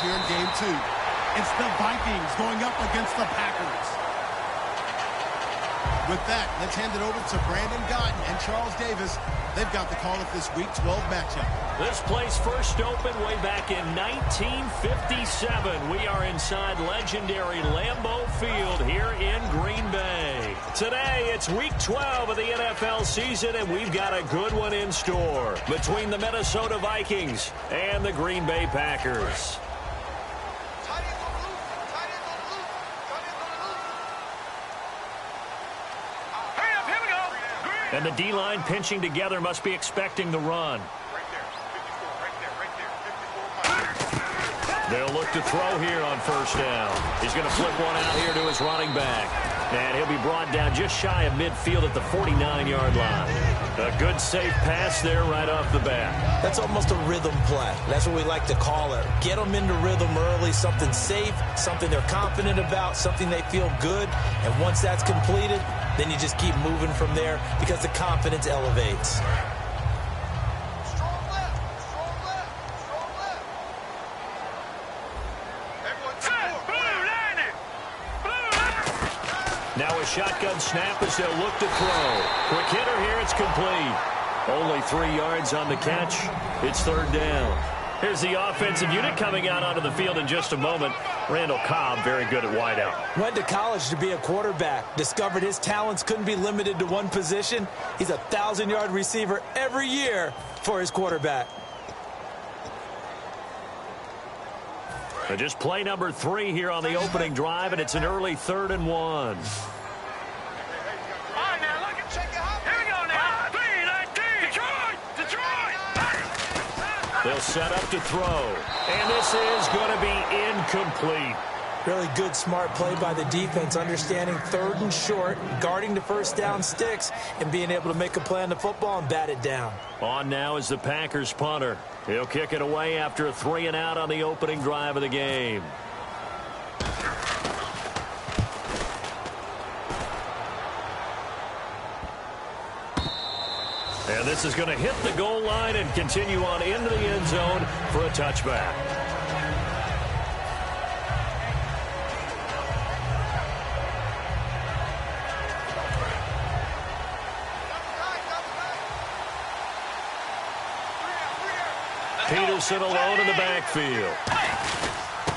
here in Game 2. It's the Vikings going up against the Packers. With that, let's hand it over to Brandon Godden and Charles Davis. They've got the call of this Week 12 matchup. This place first opened way back in 1957. We are inside legendary Lambeau Field here in Green Bay. Today, it's Week 12 of the NFL season, and we've got a good one in store between the Minnesota Vikings and the Green Bay Packers. And the D-line pinching together must be expecting the run. They'll look to throw here on first down. He's going to flip one out here to his running back. And he'll be brought down just shy of midfield at the 49-yard line. A good safe pass there right off the bat. That's almost a rhythm play. That's what we like to call it. Get them into rhythm early, something safe, something they're confident about, something they feel good. And once that's completed, then you just keep moving from there because the confidence elevates. Now a shotgun snap as they'll look to throw. Quick hitter here, it's complete. Only 3 yards on the catch. It's third down. Here's the offensive unit coming out onto the field in just a moment. Randall Cobb, very good at wideout. Went to college to be a quarterback. Discovered his talents couldn't be limited to one position. He's a 1,000-yard receiver every year for his quarterback. Just play number 3 here on the opening drive, and it's an early 3rd and 1. They'll set up to throw. And this is going to be incomplete. Really good, smart play by the defense, understanding 3rd and short, guarding the first down sticks, and being able to make a play on the football and bat it down. On now is the Packers punter. He'll kick it away after a 3 and out on the opening drive of the game. And this is going to hit the goal line and continue on into the end zone for a touchback. Peterson alone in the backfield.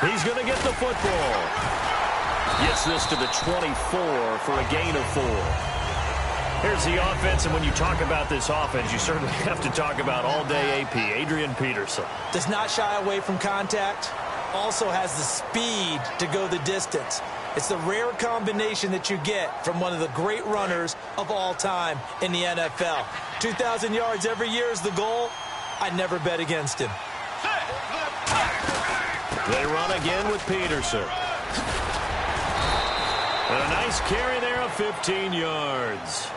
He's going to get the football. Gets this to the 24 for a gain of 4. Here's the offense, and when you talk about this offense, you certainly have to talk about all-day AP, Adrian Peterson. Does not shy away from contact. Also has the speed to go the distance. It's the rare combination that you get from one of the great runners of all time in the NFL. 2,000 yards every year is the goal. I never bet against him. They run again with Peterson. And a nice carry there of 15 yards.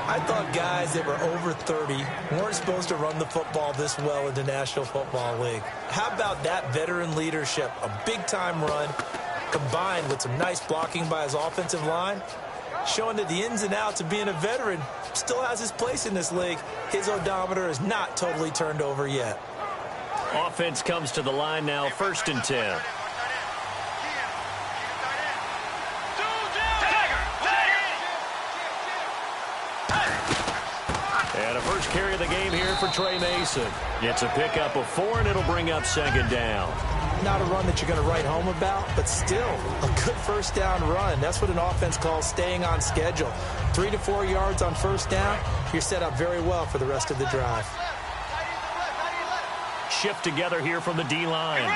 I thought guys that were over 30 weren't supposed to run the football this well in the National Football League. How about that veteran leadership? A big-time run combined with some nice blocking by his offensive line, showing that the ins and outs of being a veteran still has his place in this league. His odometer is not totally turned over yet. Offense comes to the line now, 1st and 10. And a first carry of the game here for Trey Mason. It's a pickup of 4, and it'll bring up 2nd down. Not a run that you're going to write home about, but still a good first down run. That's what an offense calls staying on schedule. 3 to 4 yards on first down, you're set up very well for the rest of the drive. Shift together here from the D-line.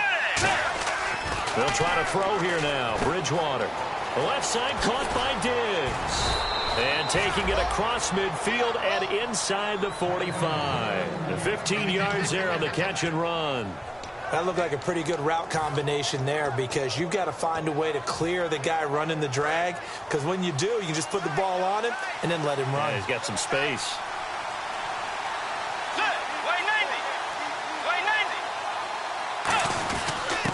They'll try to throw here now. Bridgewater. The left side caught by Diggs. And taking it across midfield and inside the 45. The 15 yards there on the catch and run. That looked like a pretty good route combination there because you've got to find a way to clear the guy running the drag, because when you do, you can just put the ball on him and then let him run. Yeah, he's got some space.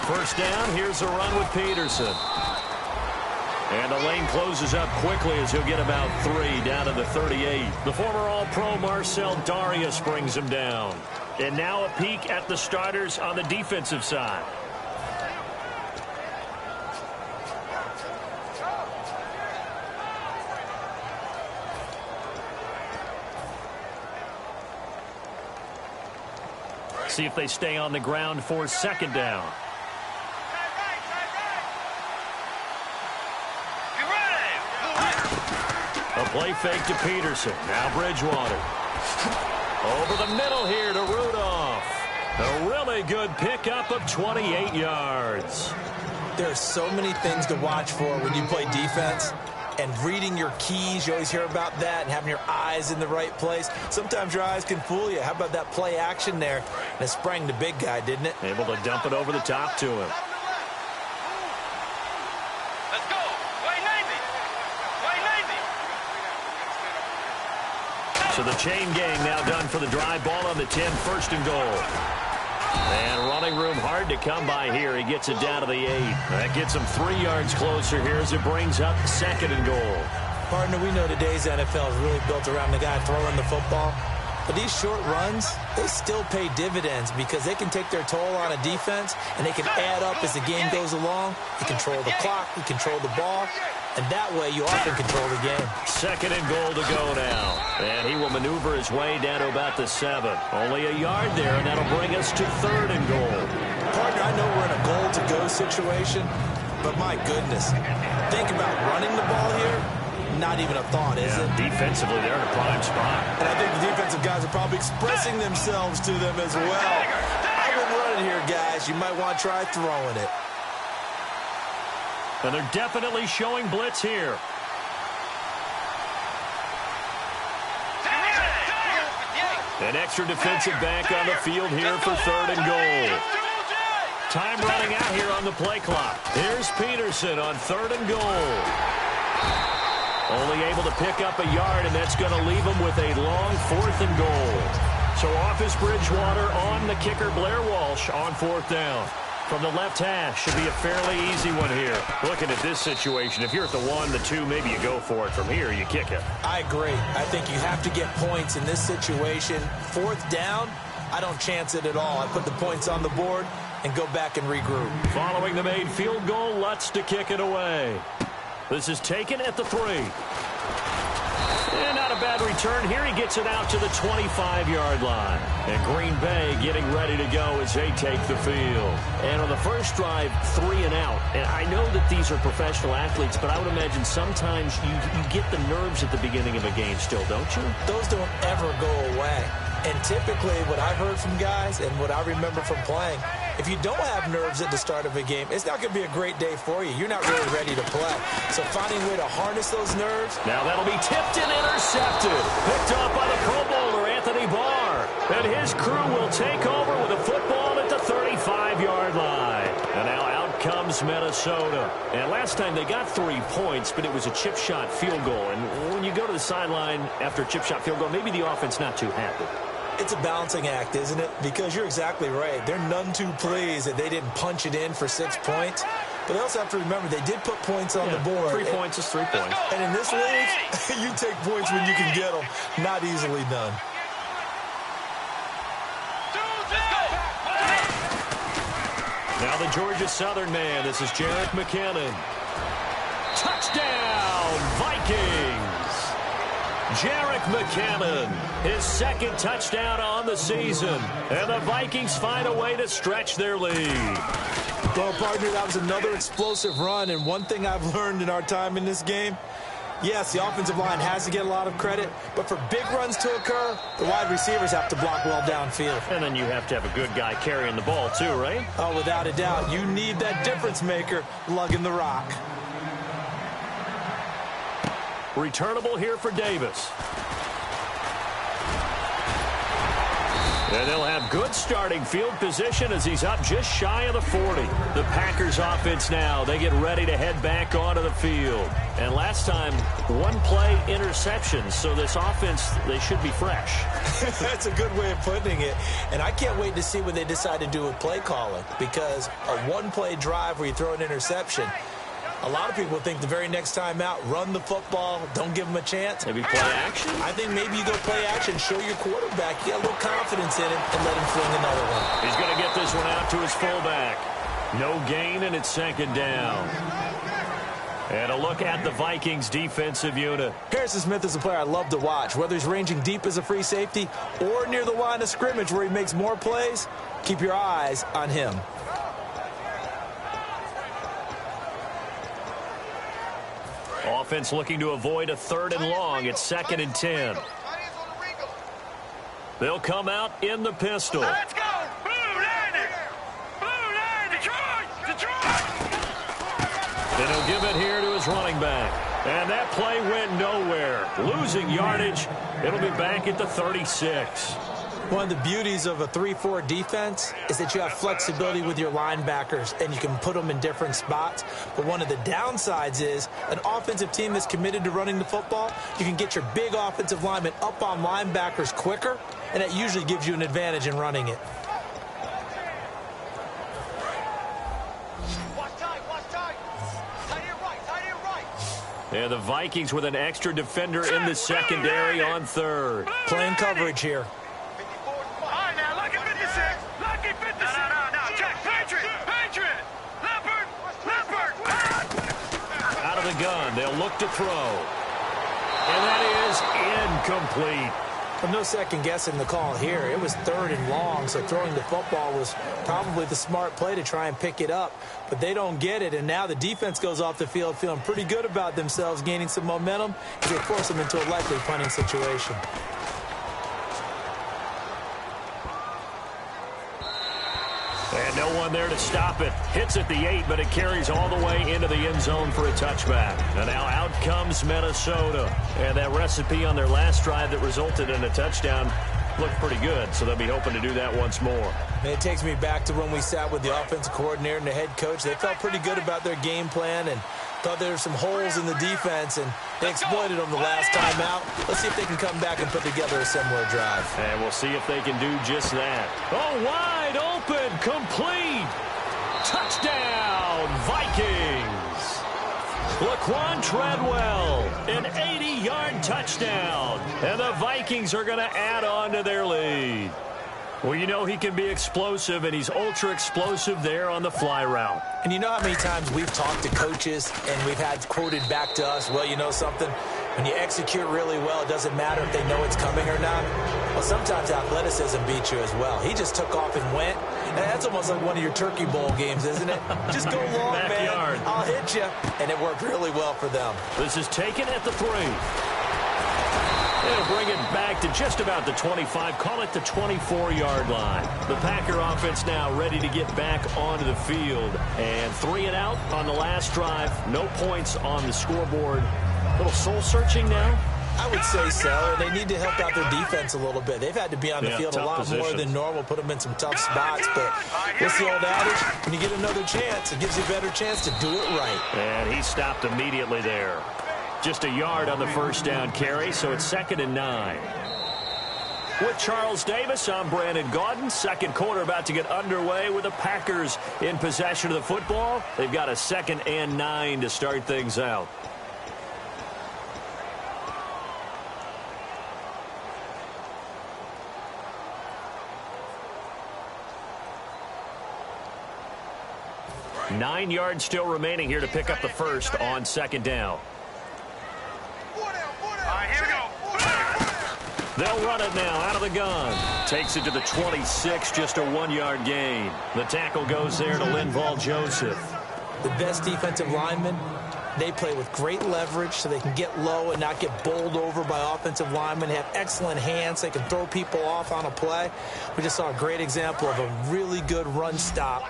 First down, here's a run with Peterson. And the lane closes up quickly as he'll get about 3 down to the 38. The former All-Pro Marcel Darius brings him down. And now a peek at the starters on the defensive side. see if they stay on the ground for second down. A play fake to Peterson. Now Bridgewater. Over the middle here to Rudolph. A really good pickup of 28 yards. There are so many things to watch for when you play defense. And reading your keys, you always hear about that, and having your eyes in the right place. Sometimes your eyes can fool you. How about that play action there? And it sprang the big guy, didn't it? Able to dump it over the top to him. Let's go. Way Navy. Way Navy. So the chain gang now done for the drive. Ball on the 10, first and goal. And running room hard to come by here. He gets it down to the 8. That gets him 3 yards closer here as it brings up second and goal. Partner, we know today's NFL is really built around the guy throwing the football. But these short runs, they still pay dividends because they can take their toll on a defense, and they can add up as the game goes along. You control the clock, you control the ball, and that way you often control the game. Second and goal to go now. And he will maneuver his way down to about the 7. Only a yard there, and that'll bring us to third and goal. Partner, I know we're in a goal-to-go situation, but my goodness, think about running the ball here. Not even a thought, is it? Defensively, they're in a prime spot. And I think the defensive guys are probably expressing themselves to them as well. I wouldn't run it here, guys. You might want to try throwing it. And they're definitely showing blitz here. An extra defensive back on the field here for third and goal. Time running out here on the play clock. Here's Peterson on third and goal. Only able to pick up a yard, and that's going to leave him with a long fourth and goal. So off is Bridgewater, on the kicker Blair Walsh on fourth down. From the left hash, should be a fairly easy one here. Looking at this situation, if you're at the 1, the 2, maybe you go for it. From here, you kick it. I agree. I think you have to get points in this situation. Fourth down, I don't chance it at all. I put the points on the board and go back and regroup. Following the made field goal, Lutz to kick it away. This is taken at the 3. And not a bad return here. He gets it out to the 25-yard line. And Green Bay getting ready to go as they take the field. And on the first drive, 3 and out. And I know that these are professional athletes, but I would imagine sometimes you get the nerves at the beginning of a game still, don't you? Those don't ever go away. And typically what I've heard from guys and what I remember from playing, if you don't have nerves at the start of a game, it's not going to be a great day for you. You're not really ready to play. So finding a way to harness those nerves. Now that'll be tipped and intercepted. Picked off by the Pro Bowler, Anthony Barr. And his crew will take over with a football at the 35-yard line. And now out comes Minnesota. And last time they got 3 points, but it was a chip shot field goal. And when you go to the sideline after a chip shot field goal, maybe the offense not too happy. It's a balancing act, isn't it? Because you're exactly right. They're none too pleased that they didn't punch it in for 6 points. But they also have to remember they did put points on the board. 3 points is 3 points. And in this league, you take points when you can get them. Not easily done. Now the Georgia Southern man. This is Jerick McKinnon. Touchdown, Vikings! Jerick McKinnon, his second touchdown on the season. And the Vikings find a way to stretch their lead. Well, partner, that was another explosive run. And one thing I've learned in our time in this game, yes, the offensive line has to get a lot of credit, but for big runs to occur, the wide receivers have to block well downfield. And then you have to have a good guy carrying the ball too, right? Oh, without a doubt. You need that difference maker lugging the rock. Returnable here for Davis. And they'll have good starting field position as he's up just shy of the 40. The Packers offense now, they get ready to head back onto the field. And last time, 1 play interception, so this offense, they should be fresh. That's a good way of putting it. And I can't wait to see what they decide to do with play calling, because a 1-play drive where you throw an interception, a lot of people think the very next time out, run the football, don't give them a chance. Maybe play action? I think maybe you go play action, show your quarterback, you got a little confidence in him, and let him fling another one. He's going to get this one out to his fullback. No gain, and it's second down. And a look at the Vikings defensive unit. Harrison Smith is a player I love to watch. Whether he's ranging deep as a free safety or near the line of scrimmage where he makes more plays, keep your eyes on him. Offense looking to avoid a 3rd and long. It's 2nd and 10. They'll come out in the pistol. Let's go! Blue Lightning! Blue Lightning! Detroit! And he'll give it here to his running back. And that play went nowhere. Losing yardage. It'll be back at the 36. One of the beauties of a 3-4 defense is that you have flexibility with your linebackers and you can put them in different spots. But one of the downsides is an offensive team that's committed to running the football, you can get your big offensive linemen up on linebackers quicker, and that usually gives you an advantage in running it. And the Vikings with an extra defender in the secondary on 3rd. Playing coverage here. Out of the gun, they'll look to throw. And that is incomplete. No second guessing the call here. It was 3rd and long, so throwing the football was probably the smart play to try and pick it up. But they don't get it, and now the defense goes off the field feeling pretty good about themselves, gaining some momentum as they force them into a likely punting situation. And no one there to stop it. Hits at the 8, but it carries all the way into the end zone for a touchback. And now out comes Minnesota. And that recipe on their last drive that resulted in a touchdown looked pretty good, so they'll be hoping to do that once more. And it takes me back to when we sat with the offensive coordinator and the head coach. They felt pretty good about their game plan and thought there were some holes in the defense, and they exploited them the last time out. Let's see if they can come back and put together a similar drive. And we'll see if they can do just that. Oh, wide open, complete. Touchdown, Vikings. Laquan Treadwell, an 80-yard touchdown. And the Vikings are going to add on to their lead. Well, you know he can be explosive, and he's ultra-explosive there on the fly route. And you know how many times we've talked to coaches and we've had quoted back to us, well, you know something? When you execute really well, it doesn't matter if they know it's coming or not. Well, sometimes athleticism beats you as well. He just took off and went. And that's almost like one of your Turkey Bowl games, isn't it? Just go long, man. I'll hit you. And it worked really well for them. This is taken at the 3. They'll bring it back to just about the 25. Call it the 24-yard line. The Packer offense now ready to get back onto the field. And 3 and out on the last drive. No points on the scoreboard. A little soul-searching now? I would say so. They need to help out their defense a little bit. They've had to be on the field a lot more than normal, put them in some tough spots. But what's the old adage? When you get another chance, it gives you a better chance to do it right. And he stopped immediately there. Just a yard on the first down carry, so it's 2nd and 9. With Charles Davis, I'm Brandon Gaudin. Second quarter about to get underway with the Packers in possession of the football. They've got a 2nd and 9 to start things out. Nine yards still remaining here to pick up the first on 2nd down. They'll run it now out of the gun. Takes it to the 26, just a 1-yard gain. The tackle goes there to Linval Joseph. The best defensive linemen, they play with great leverage so they can get low and not get bowled over by offensive linemen. They have excellent hands. They can throw people off on a play. We just saw a great example of a really good run stop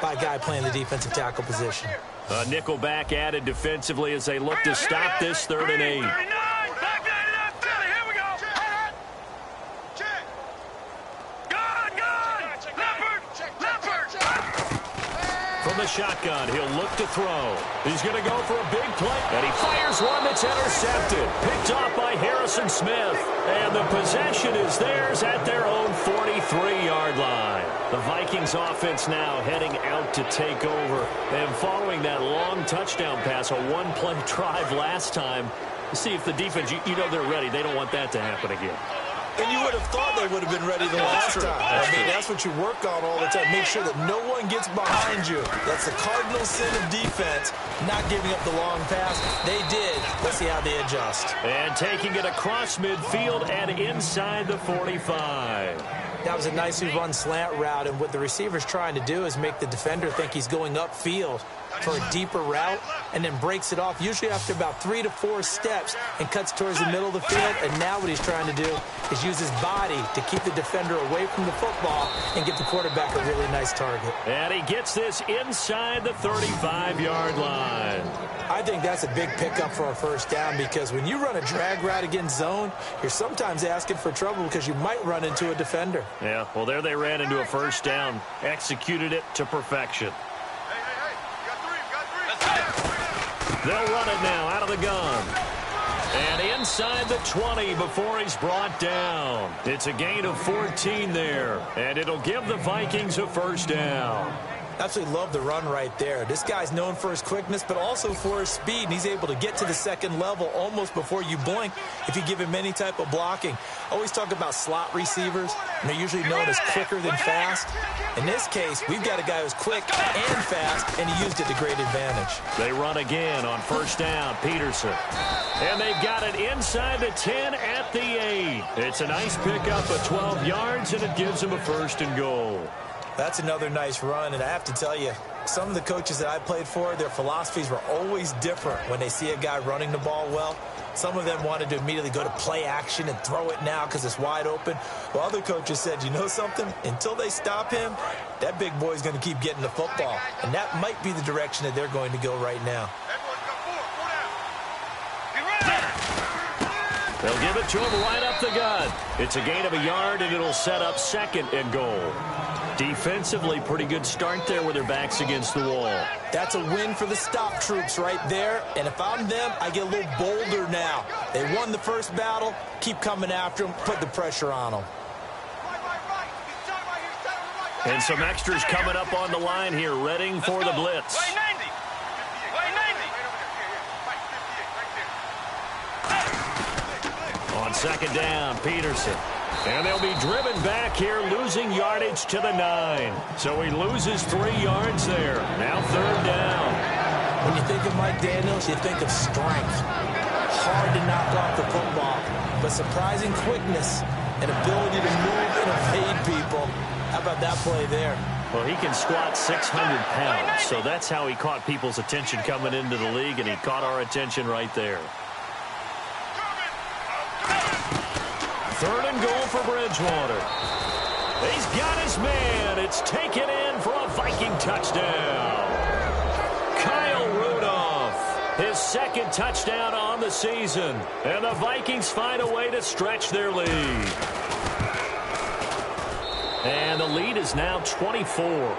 by a guy playing the defensive tackle position. A nickel back added defensively as they look to stop this 3rd and 8. From the shotgun, he'll look to throw. He's going to go for a big play, and he fires one that's intercepted. Picked off by Harrison Smith. And the possession is theirs at their own 43-yard line. The Vikings offense now heading out to take over. And following that long touchdown pass, a one-play drive last time, see if the defense, you know they're ready. They don't want that to happen again. And you would have thought they would have been ready the last time. I mean, that's what you work on all the time. Make sure that no one gets behind you. That's the cardinal sin of defense, not giving up the long pass. They did. Let's see how they adjust. And taking it across midfield and inside the 45. That was a nicely run slant route, and what the receiver's trying to do is make the defender think he's going upfield for a deeper route, and then breaks it off, usually after about 3 to 4 steps, and cuts towards the middle of the field. And now what he's trying to do is use his body to keep the defender away from the football and give the quarterback a really nice target. And he gets this inside the 35-yard line. I think that's a big pickup for a first down, because when you run a drag route against zone, you're sometimes asking for trouble because you might run into a defender. Yeah, well, there they ran into a first down, executed it to perfection. They'll run it now out of the gun. And inside the 20 before he's brought down. It's a gain of 14 there, and it'll give the Vikings a first down. Absolutely love the run right there. This guy's known for his quickness, but also for his speed, and he's able to get to the second level almost before you blink if you give him any type of blocking. I always talk about slot receivers, and they're usually known as quicker than fast. In this case, we've got a guy who's quick and fast, and he used it to great advantage. They run again on first down, Peterson. And they've got it inside the 10 at the 8. It's a nice pickup of 12 yards, and it gives him a first and goal. That's another nice run, and I have to tell you, some of the coaches that I played for, their philosophies were always different when they see a guy running the ball well. Some of them wanted to immediately go to play action and throw it now because it's wide open. While other coaches said, you know something? Until they stop him, that big boy's going to keep getting the football. And that might be the direction that they're going to go right now. They'll give it to him right up the gut. It's a gain of a yard, and it'll set up second and goal. Defensively, pretty good start there with their backs against the wall. That's a win for the stop troops right there. And if I'm them, I get a little bolder now. They won the first battle. Keep coming after them. Put the pressure on them. And some extras coming up on the line here, readying for the blitz. On second down, Peterson. And they'll be driven back here, losing yardage to the 9. So he loses 3 yards there. Now third down. When you think of Mike Daniels, you think of strength. Hard to knock off the football, but surprising quickness and ability to move and evade people. How about that play there? Well, he can squat 600 pounds, so that's how he caught people's attention coming into the league, and he caught our attention right there. Third and goal for Bridgewater. He's got his man. It's taken in for a Viking touchdown. Kyle Rudolph, his second touchdown on the season. And the Vikings find a way to stretch their lead. And the lead is now 24.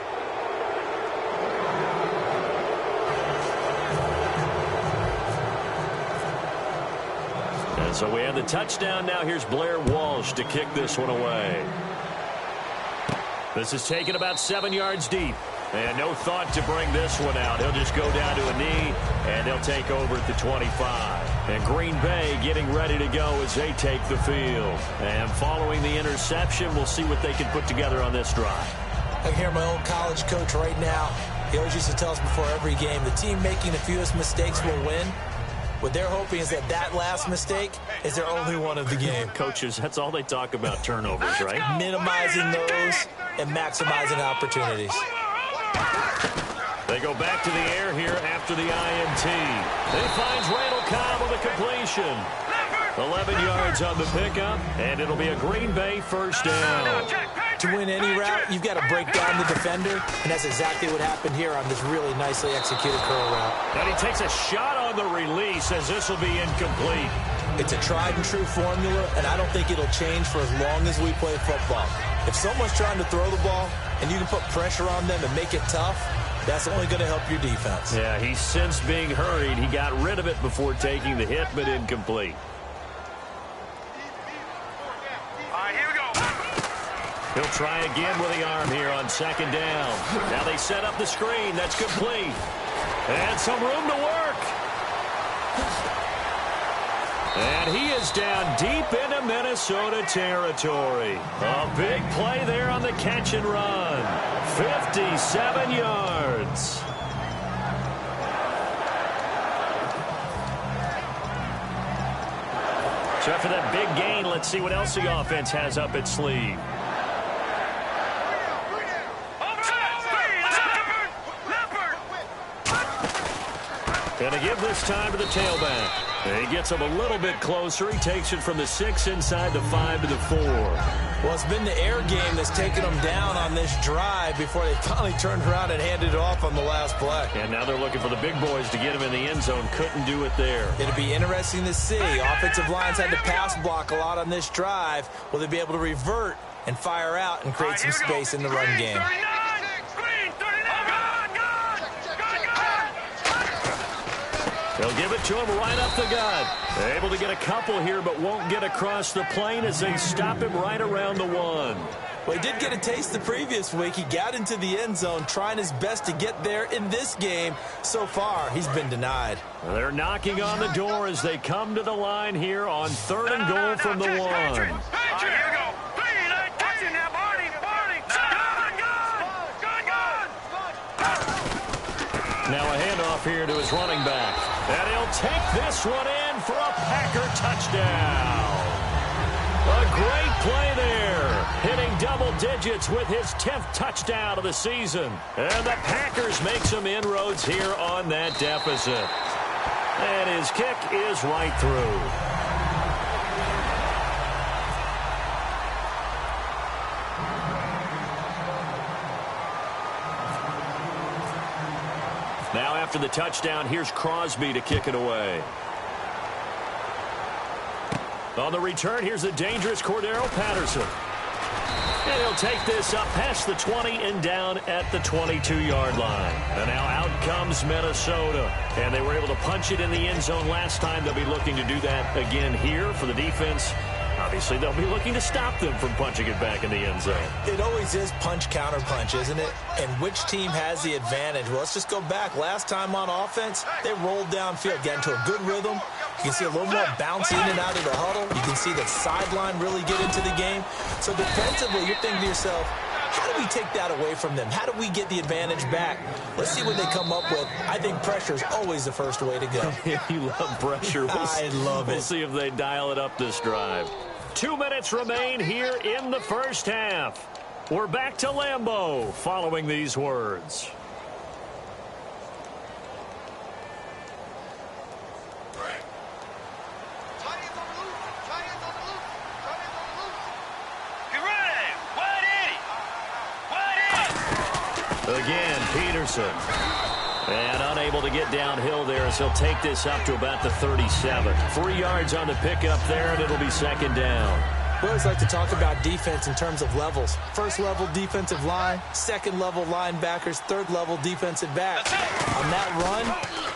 So we have the touchdown. Now here's Blair Walsh to kick this one away. This is taken about 7 yards deep. And no thought to bring this one out. He'll just go down to a knee, and they'll take over at the 25. And Green Bay getting ready to go as they take the field. And following the interception, we'll see what they can put together on this drive. I can hear my old college coach right now. He always used to tell us before every game, the team making the fewest mistakes will win. What they're hoping is that last mistake is their only one of the game. Coaches, that's all they talk about, turnovers, right? Minimizing those and maximizing opportunities. They go back to the air here after the INT. They finds Randall Cobb with a completion. 11 yards on the pickup, and it'll be a Green Bay first down. To win any route, you've got to break down the defender, and that's exactly what happened here on this really nicely executed curl route. And he takes a shot on the release as this will be incomplete. It's a tried-and-true formula, and I don't think it'll change for as long as we play football. If someone's trying to throw the ball, and you can put pressure on them and make it tough, that's only going to help your defense. Yeah, he sensed being hurried. He got rid of it before taking the hit, but incomplete. He'll try again with the arm here on second down. Now they set up the screen. That's complete. And some room to work. And he is down deep into Minnesota territory. A big play there on the catch and run. 57 yards. So after that big gain, let's see what else the offense has up its sleeve. Gonna give this time to the tailback. He gets him a little bit closer. He takes it from the 6 inside the 5 to the 4. Well, it's been the air game that's taken them down on this drive before they finally turned around and handed it off on the last play. And now they're looking for the big boys to get him in the end zone. Couldn't do it there. It'll be interesting to see. Offensive lines had to pass block a lot on this drive. Will they be able to revert and fire out and create some space in the run game? They'll give it to him right up the gut. They're able to get a couple here, but won't get across the plane as they stop him right around the 1. Well, he did get a taste the previous week. He got into the end zone, trying his best to get there in this game. So far, he's been denied. They're knocking on the door as they come to the line here on 3rd and goal from the 1. Now a handoff here to his running back. And he'll take this one in for a Packer touchdown. A great play there. Hitting double digits with his 10th touchdown of the season. And the Packers make some inroads here on that deficit. And his kick is right through. Now after the touchdown, here's Crosby to kick it away. On the return, here's the dangerous Cordero Patterson. And he'll take this up past the 20 and down at the 22-yard line. And now out comes Minnesota. And they were able to punch it in the end zone last time. They'll be looking to do that again here for the defense. Obviously, they'll be looking to stop them from punching it back in the end zone. It always is punch, counter punch, isn't it? And which team has the advantage? Well, let's just go back. Last time on offense, they rolled downfield, got into a good rhythm. You can see a little more bounce in and out of the huddle. You can see the sideline really get into the game. So defensively, you're thinking to yourself, how do we take that away from them? How do we get the advantage back? Let's see what they come up with. I think pressure is always the first way to go. You love pressure. I love it. We'll see if they dial it up this drive. 2 minutes remain here in the first half. We're back to Lambeau following these words. Again, Peterson. And unable to get downhill there as he'll take this up to about the 37. 3 yards on the pickup there, and it'll be 2nd down. We always like to talk about defense in terms of levels. First level defensive line, second level linebackers, third level defensive backs. On that run,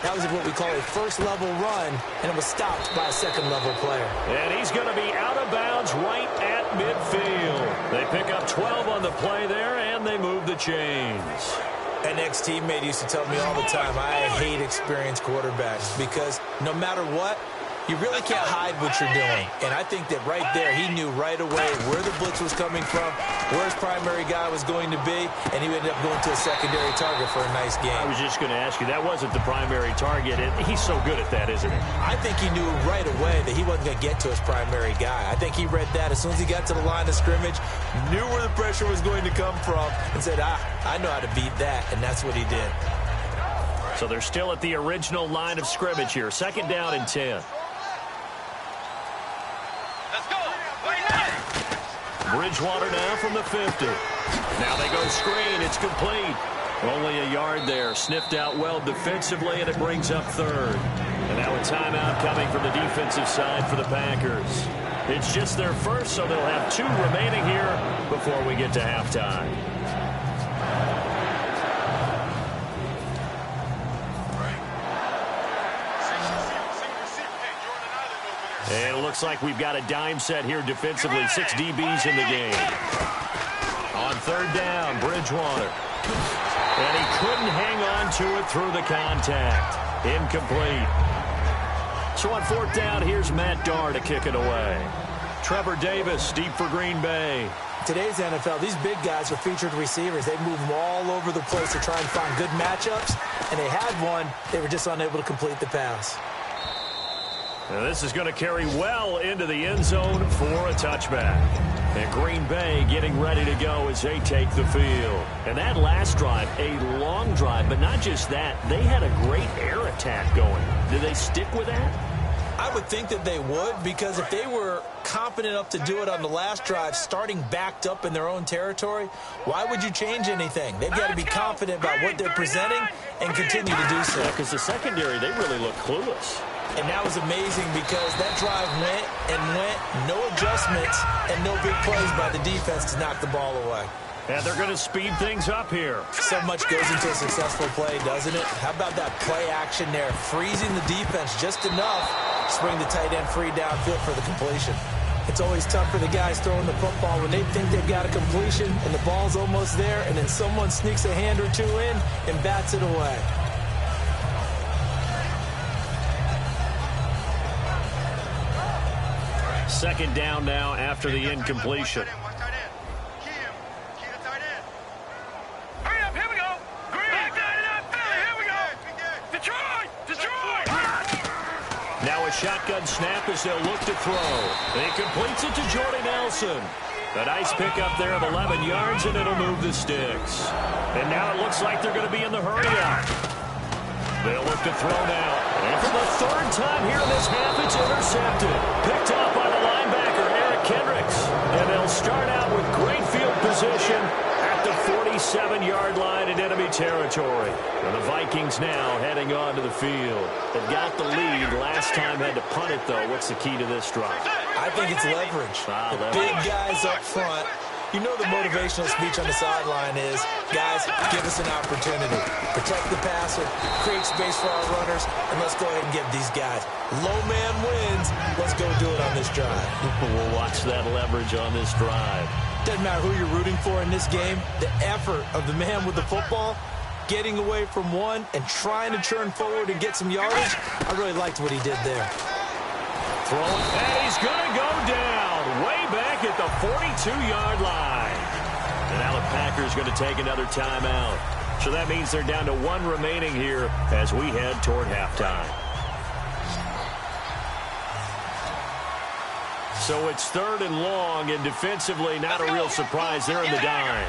that was what we call a first level run, and it was stopped by a second level player. And he's going to be out of bounds right at midfield. They pick up 12 on the play there, and they move the chains. An ex-teammate used to tell me all the time, I hate experienced quarterbacks because no matter what, you really can't hide what you're doing. And I think that right there, he knew right away where the blitz was coming from, where his primary guy was going to be, and he ended up going to a secondary target for a nice game. I was just going to ask you, that wasn't the primary target. He's so good at that, isn't he? I think he knew right away that he wasn't going to get to his primary guy. I think he read that as soon as he got to the line of scrimmage, knew where the pressure was going to come from, and said, I know how to beat that, and that's what he did. So they're still at the original line of scrimmage here. 2nd down and 10. Bridgewater now from the 50. Now they go screen. It's complete. Only a yard there. Sniffed out well defensively, and it brings up 3rd. And now a timeout coming from the defensive side for the Packers. It's just their first, so they'll have 2 remaining here before we get to halftime. And it looks like we've got a dime set here defensively. 6 DBs in the game. On 3rd down, Bridgewater. And he couldn't hang on to it through the contact. Incomplete. So on 4th down, here's Matt Darr to kick it away. Trevor Davis deep for Green Bay. Today's NFL, these big guys are featured receivers. They move them all over the place to try and find good matchups, and they had one. They were just unable to complete the pass. Now this is going to carry well into the end zone for a touchback. And Green Bay getting ready to go as they take the field. And that last drive, a long drive, but not just that. They had a great air attack going. Did they stick with that? I would think that they would, because if they were confident enough to do it on the last drive, starting backed up in their own territory, why would you change anything? They've got to be confident about what they're presenting and continue to do so. Because the secondary, they really look clueless. And that was amazing because that drive went and went, no adjustments, and no big plays by the defense to knock the ball away. And they're going to speed things up here. So much goes into a successful play, doesn't it? How about that play action there, freezing the defense just enough to bring the tight end free downfield for the completion. It's always tough for the guys throwing the football when they think they've got a completion and the ball's almost there, and then someone sneaks a hand or two in and bats it away. Second down now after the incompletion. Now a shotgun snap as they'll look to throw. He completes it to Jordy Nelson. A nice pickup there of 11 yards, and it'll move the sticks. And now it looks like they're going to be in the hurry-up. They'll look to throw now. And for the third time here in this half, it's intercepted. Picked up by the linebacker, Eric Kendricks. And they'll start out with great field position at the 47-yard line in enemy territory. And the Vikings now heading on to the field. They've got the lead. Last time had to punt it, though. What's the key to this drive? I think it's leverage. The big guys up front. You know the motivational speech on the sideline is, guys, give us an opportunity. Protect the passer, create space for our runners, and let's go ahead and give these guys. Low man wins. Let's go do it on this drive. We'll watch that leverage on this drive. Doesn't matter who you're rooting for in this game. The effort of the man with the football, getting away from one and trying to churn forward and get some yardage, I really liked what he did there. Throwing, and he's going to go down way back at the 42-yard line. And now the Packers going to take another timeout. So that means they're down to one remaining here as we head toward halftime. So it's 3rd and long, and defensively not a real surprise. They're in the dime.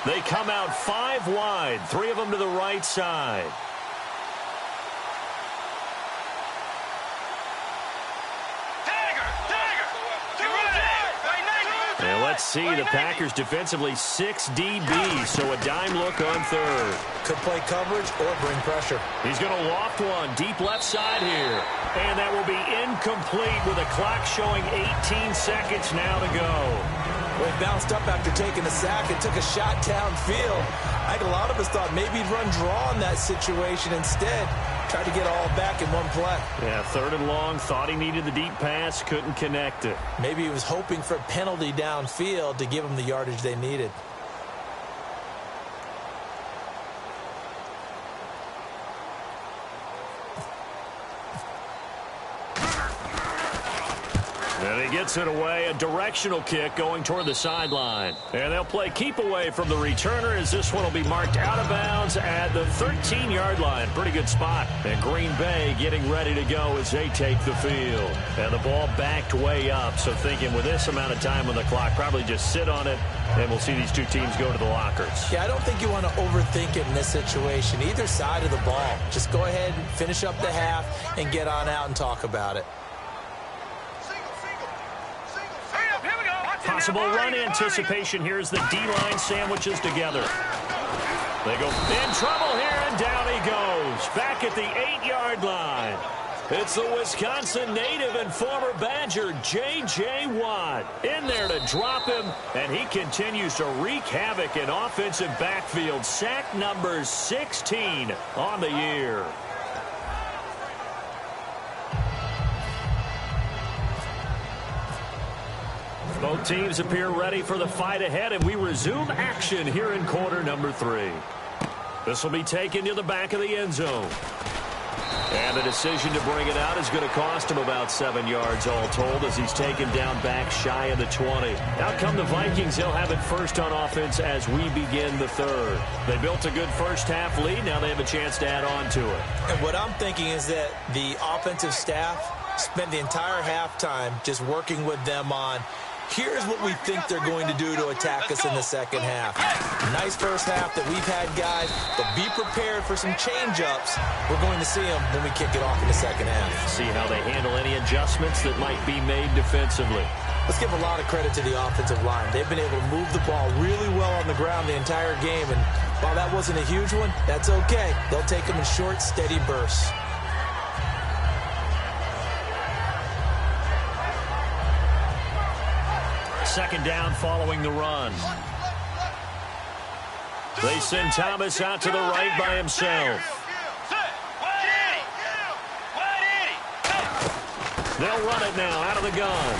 They come out 5 wide, 3 of them to the right side. And let's see, the Packers defensively 6 DBs, so a dime look on 3rd. Could play coverage or bring pressure. He's going to loft one deep left side here. And that will be incomplete with a clock showing 18 seconds now to go. Well, he bounced up after taking a sack and took a shot downfield. I think a lot of us thought maybe he'd run draw in that situation instead. Tried to get all back in one play. Yeah, 3rd and long, thought he needed the deep pass, couldn't connect it. Maybe he was hoping for a penalty downfield to give him the yardage they needed. And he gets it away, a directional kick going toward the sideline. And they'll play keep away from the returner as this one will be marked out of bounds at the 13-yard line. Pretty good spot. And Green Bay getting ready to go as they take the field. And the ball backed way up, so thinking with this amount of time on the clock, probably just sit on it, and we'll see these two teams go to the lockers. Yeah, I don't think you want to overthink it in this situation. Either side of the ball. Just go ahead and finish up the half and get on out and talk about it. Possible run anticipation here as the D-line sandwiches together. They go in trouble here, and down he goes. Back at the 8-yard line. It's the Wisconsin native and former Badger, J.J. Watt. In there to drop him, and he continues to wreak havoc in offensive backfield. Sack number 16 on the year. Both teams appear ready for the fight ahead, and we resume action here in quarter number 3. This will be taken to the back of the end zone. And the decision to bring it out is going to cost him about 7 yards all told as he's taken down back shy of the 20. Out come the Vikings. They'll have it first on offense as we begin the third. They built a good first half lead. Now they have a chance to add on to it. And what I'm thinking is that the offensive staff spent the entire halftime just working with them on, here's what we think they're going to do to attack us in the second half. Nice first half that we've had, guys, but be prepared for some change-ups. We're going to see them when we kick it off in the second half. See how they handle any adjustments that might be made defensively. Let's give a lot of credit to the offensive line. They've been able to move the ball really well on the ground the entire game, and while that wasn't a huge one, that's okay. They'll take them in short, steady bursts. Second down following the run. They send Thomas out to the right by himself. They'll run it now out of the gun.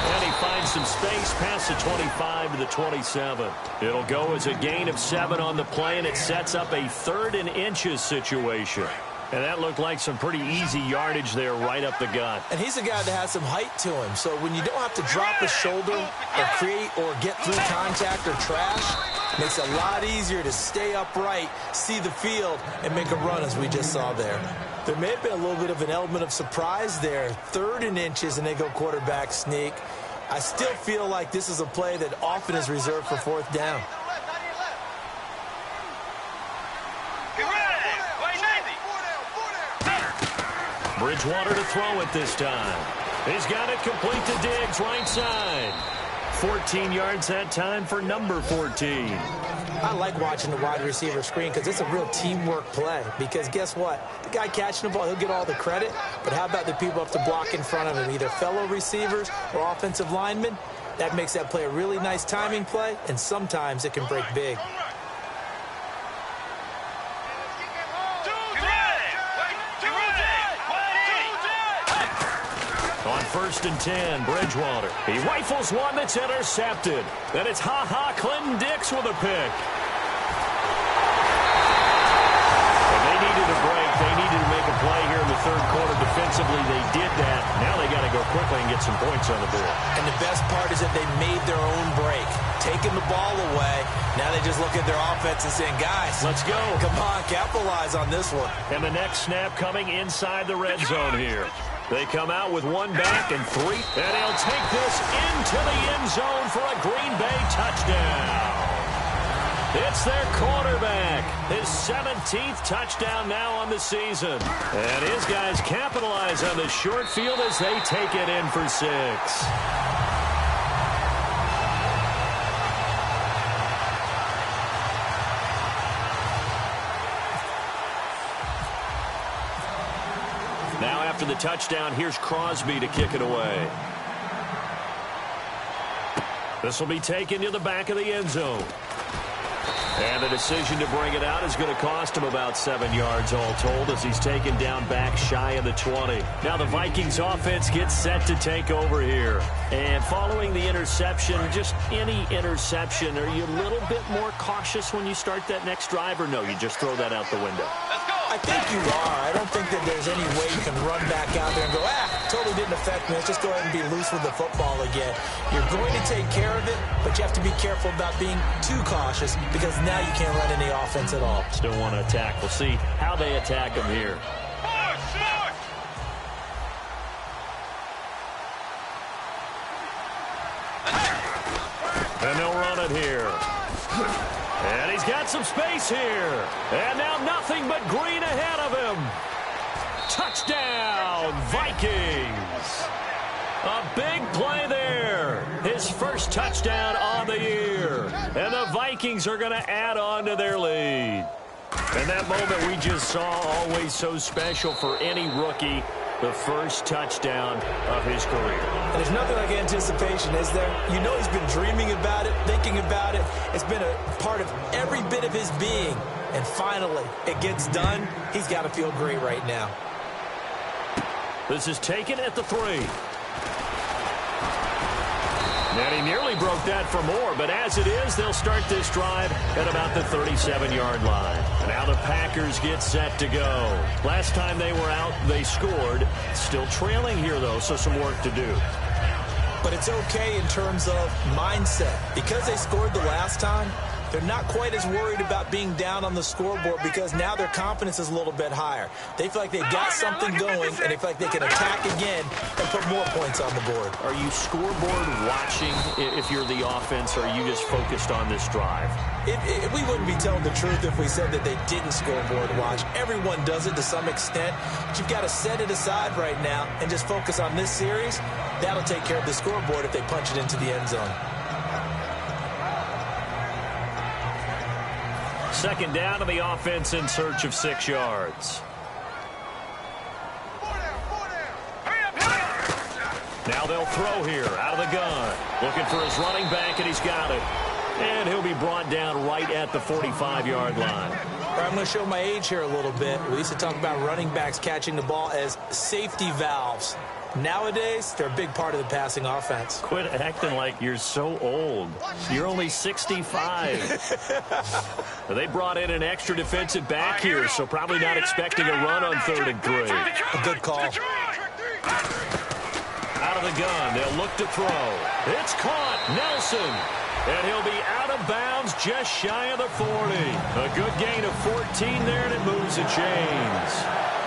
And he finds some space past the 25 to the 27. It'll go as a gain of 7 on the play, and it sets up a 3rd and inches situation. And that looked like some pretty easy yardage there right up the gut. And he's a guy that has some height to him. So when you don't have to drop a shoulder or create or get through contact or trash, it makes it a lot easier to stay upright, see the field, and make a run as we just saw there. There may have been a little bit of an element of surprise there. 3rd and inches, and they go quarterback sneak. I still feel like this is a play that often is reserved for 4th down. Bridgewater to throw it this time. He's got it complete to Diggs, right side. 14 yards that time for number 14. I like watching the wide receiver screen because it's a real teamwork play. Because guess what? The guy catching the ball, he'll get all the credit. But how about the people up to block in front of him, either fellow receivers or offensive linemen? That makes that play a really nice timing play, and sometimes it can break big. On 1st and 10, Bridgewater. He rifles one that's intercepted. Then it's Clinton Dix with a pick. And they needed a break. They needed to make a play here in the 3rd quarter. Defensively, they did that. Now they got to go quickly and get some points on the board. And the best part is that they made their own break. Taking the ball away. Now they just look at their offense and saying, guys, let's go. Come on, capitalize on this one. And the next snap coming inside the red zone here. They come out with 1 back and 3. And he'll take this into the end zone for a Green Bay touchdown. It's their quarterback. His 17th touchdown now on the season. And his guys capitalize on the short field as they take it in for 6. Now after the touchdown, here's Crosby to kick it away. This will be taken to the back of the end zone. And the decision to bring it out is going to cost him about 7 yards all told as he's taken down back shy of the 20. Now the Vikings offense gets set to take over here. And following the interception, just any interception, are you a little bit more cautious when you start that next drive, or no, you just throw that out the window? I think you are. I don't think that there's any way you can run back out there and go, totally didn't affect me. Let's just go ahead and be loose with the football again. You're going to take care of it, but you have to be careful about being too cautious because now you can't run any offense at all. Still want to attack. We'll see how they attack him here. And they'll run it here. And he's got some space here. And now nothing but green ahead of him. Touchdown, Vikings. A big play there. His first touchdown on the year. And the Vikings are going to add on to their lead. And that moment we just saw, always so special for any rookie. The first touchdown of his career. And there's nothing like anticipation, is there? You know he's been dreaming about it, thinking about it. It's been a part of every bit of his being. And finally, it gets done. He's got to feel great right now. This is taken at the 3. And he nearly broke that for more, but as it is, they'll start this drive at about the 37-yard line. And now the Packers get set to go. Last time they were out, they scored. Still trailing here, though, so some work to do. But it's okay in terms of mindset. Because they scored the last time, they're not quite as worried about being down on the scoreboard because now their confidence is a little bit higher. They feel like they've got something going, and they feel like they can attack again and put more points on the board. Are you scoreboard watching if you're the offense, or are you just focused on this drive? We wouldn't be telling the truth if we said that they didn't scoreboard watch. Everyone does it to some extent. But you've got to set it aside right now and just focus on this series. That'll take care of the scoreboard if they punch it into the end zone. Second down to the offense in search of 6 yards. Now they'll throw here out of the gun. Looking for his running back, and he's got it. And he'll be brought down right at the 45-yard line. I'm going to show my age here a little bit. We used to talk about running backs catching the ball as safety valves. Nowadays, they're a big part of the passing offense. Quit acting like you're so old. You're only 65. They brought in an extra defensive back here, so probably not expecting a run on 3rd and 3. A good call. Out of the gun, they'll look to throw. It's caught. Nelson. And he'll be out of bounds just shy of the 40. A good gain of 14 there, and it moves the chains.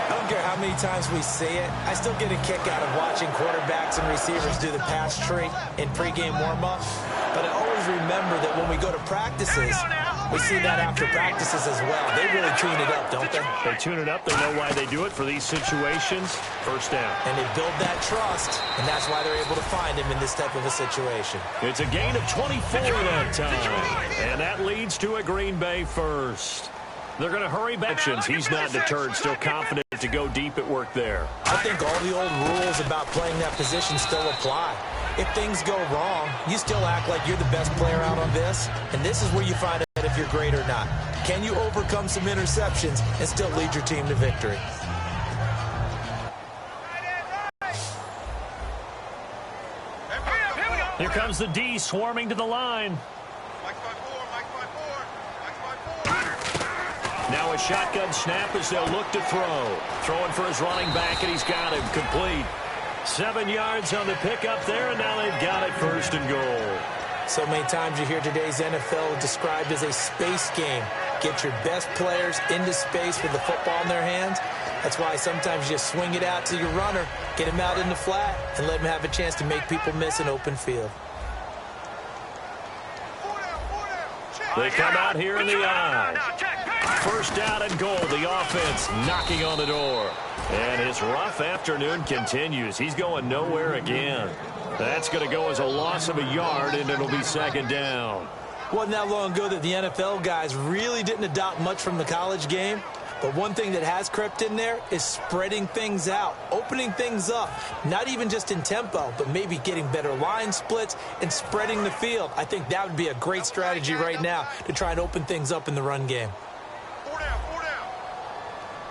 I don't care how many times we say it, I still get a kick out of watching quarterbacks and receivers do the pass tree in pregame warm-up. But I always remember that when we go to practices, we see that after practices as well. They really tune it up, don't they? They tune it up. They know why they do it for these situations. First down. And they build that trust, and that's why they're able to find him in this type of a situation. It's a gain of 24 that time. And that leads to a Green Bay first. They're going to hurry back. He's not deterred, still confident to go deep at work there. I think all the old rules about playing that position still apply. If things go wrong, you still act like you're the best player out on this. And this is where you find out if you're great or not. Can you overcome some interceptions and still lead your team to victory? Here comes the D swarming to the line. Now a shotgun snap as they'll look to throw. Throwing for his running back, and he's got him complete. 7 yards on the pickup there, and now they've got it 1st and goal. So many times you hear today's NFL described as a space game. Get your best players into space with the football in their hands. That's why sometimes you just swing it out to your runner, get him out in the flat, and let him have a chance to make people miss an open field. They come out here in the eye. 1st down and goal. The offense knocking on the door. And his rough afternoon continues. He's going nowhere again. That's going to go as a loss of a yard, and it'll be 2nd down. Wasn't that long ago that the NFL guys really didn't adopt much from the college game. But one thing that has crept in there is spreading things out, opening things up, not even just in tempo, but maybe getting better line splits and spreading the field. I think that would be a great strategy right now to try and open things up in the run game. 4 down, 4 down.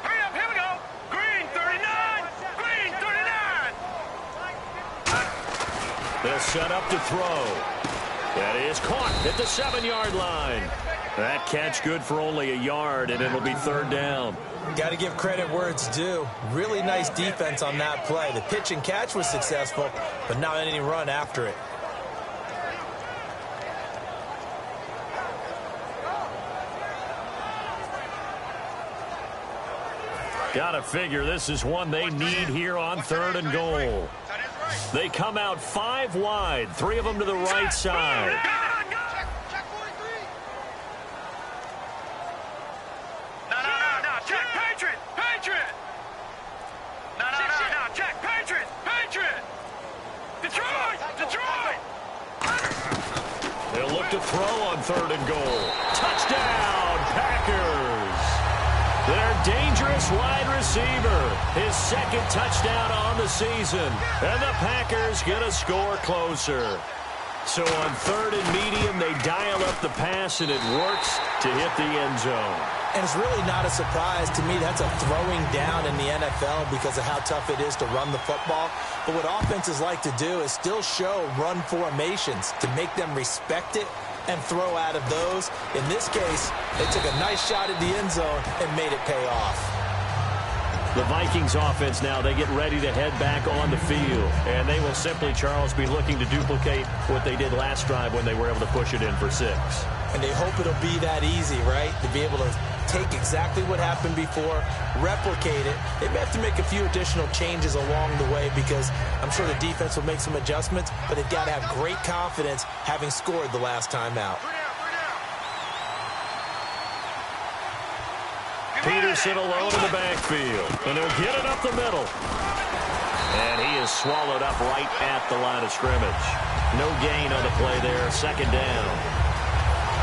Hurry up, here we go. Green 39, green 39. They'll set up to throw. That is caught at the 7-yard line. That catch good for only a yard, and it'll be 3rd down. Got to give credit where it's due. Really nice defense on that play. The pitch and catch was successful, but not any run after it. Got to figure this is one they need here on 3rd and goal. They come out 5 wide, 3 of them to the right side. They'll look to throw on 3rd and goal. Touchdown, Packers. Their dangerous wide receiver. His 2nd touchdown on the season. And the Packers get a score closer. So on 3rd and medium, they dial up the pass, and it works to hit the end zone. And it's really not a surprise to me. That's a throwing down in the NFL because of how tough it is to run the football. But what offenses like to do is still show run formations to make them respect it and throw out of those. In this case, they took a nice shot at the end zone and made it pay off. The Vikings offense now, they get ready to head back on the field. And they will simply, Charles, be looking to duplicate what they did last drive when they were able to push it in for 6. And they hope it'll be that easy, right? To be able to take exactly what happened before, replicate it. They may have to make a few additional changes along the way because I'm sure the defense will make some adjustments, but they've got to have great confidence having scored the last time out. Peterson alone in the backfield, and he'll get it up the middle. And he is swallowed up right at the line of scrimmage. No gain on the play there, 2nd down.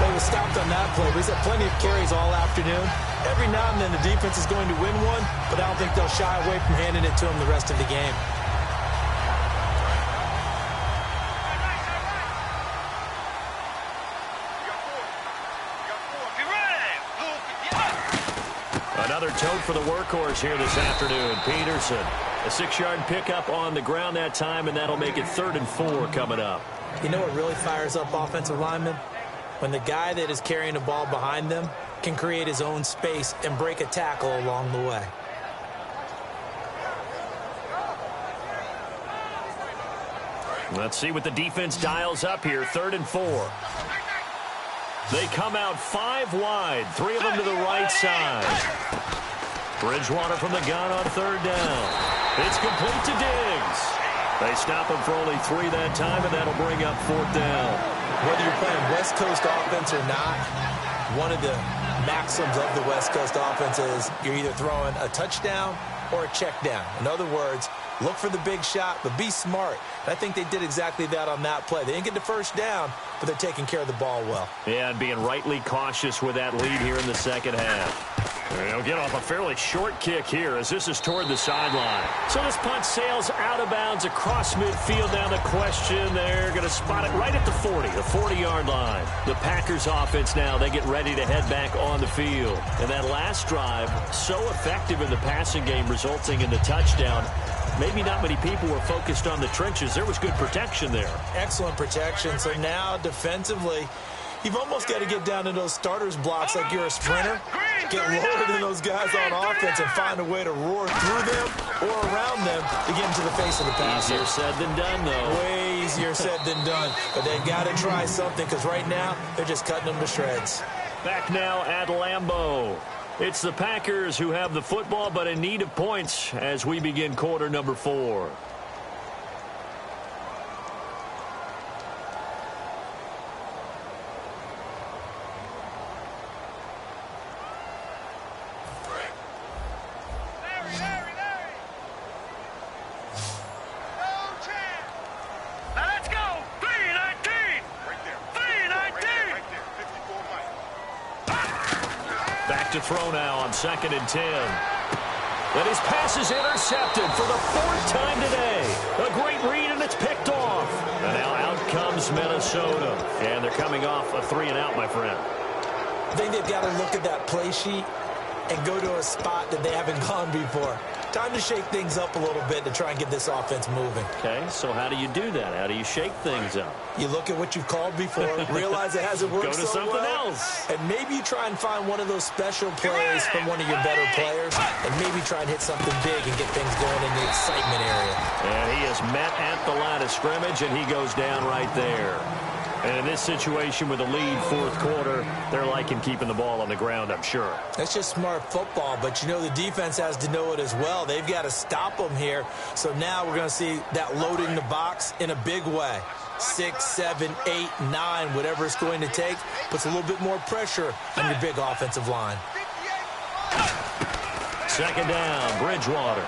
They were stopped on that play. He's had plenty of carries all afternoon. Every now and then the defense is going to win one, but I don't think they'll shy away from handing it to him the rest of the game. Another tote for the workhorse here this afternoon, Peterson. A 6-yard pickup on the ground that time, and that'll make it 3rd and 4 coming up. You know what really fires up offensive linemen? When the guy that is carrying the ball behind them can create his own space and break a tackle along the way. Let's see what the defense dials up here. 3rd and 4. They come out 5 wide, 3 of them to the right side. Bridgewater from the gun on 3rd down. It's complete to Diggs. They stop him for only 3 that time, and that'll bring up 4th down. Whether you're playing West Coast offense or not, one of the maxims of the West Coast offense is you're either throwing a touchdown or a check down. In other words, look for the big shot, but be smart. And I think they did exactly that on that play. They didn't get the 1st down, but they're taking care of the ball well. Yeah, and being rightly cautious with that lead here in the 2nd half. They'll get off a fairly short kick here as this is toward the sideline. So this punt sails out of bounds across midfield. Now the question, they're going to spot it right at the 40, the 40-yard line. The Packers offense now, they get ready to head back on the field. And that last drive, so effective in the passing game, resulting in the touchdown. Maybe not many people were focused on the trenches. There was good protection there. Excellent protection. So now defensively, you've almost got to get down to those starters blocks like you're a sprinter. Get lower than those guys on offense and find a way to roar through them or around them to get into the face of the passer. Easier said than done, though. Way easier said than done. But they've got to try something because right now they're just cutting them to shreds. Back now at Lambeau. It's the Packers who have the football but in need of points as we begin quarter number 4. To throw now on 2nd and 10. And his pass is intercepted for the 4th time today. A great read, and it's picked off. And now out comes Minnesota. And they're coming off a 3-and-out, my friend. I think they've got to look at that play sheet and go to a spot that they haven't gone before. Time to shake things up a little bit to try and get this offense moving. Okay, so how do you do that? How do you shake things up? You look at what you've called before, realize it hasn't worked Go to so something well, else. and maybe you try and find one of those special plays from one of your better players, and maybe try and hit something big and get things going in the excitement area. And he is met at the line of scrimmage, and he goes down right there. And in this situation with a lead 4th quarter, they're liking keeping the ball on the ground, I'm sure. That's just smart football, but you know the defense has to know it as well. They've got to stop them here. So now we're going to see that loading the box in a big way. 6, 7, 8, 9, whatever it's going to take, puts a little bit more pressure on your big offensive line. 2nd down, Bridgewater.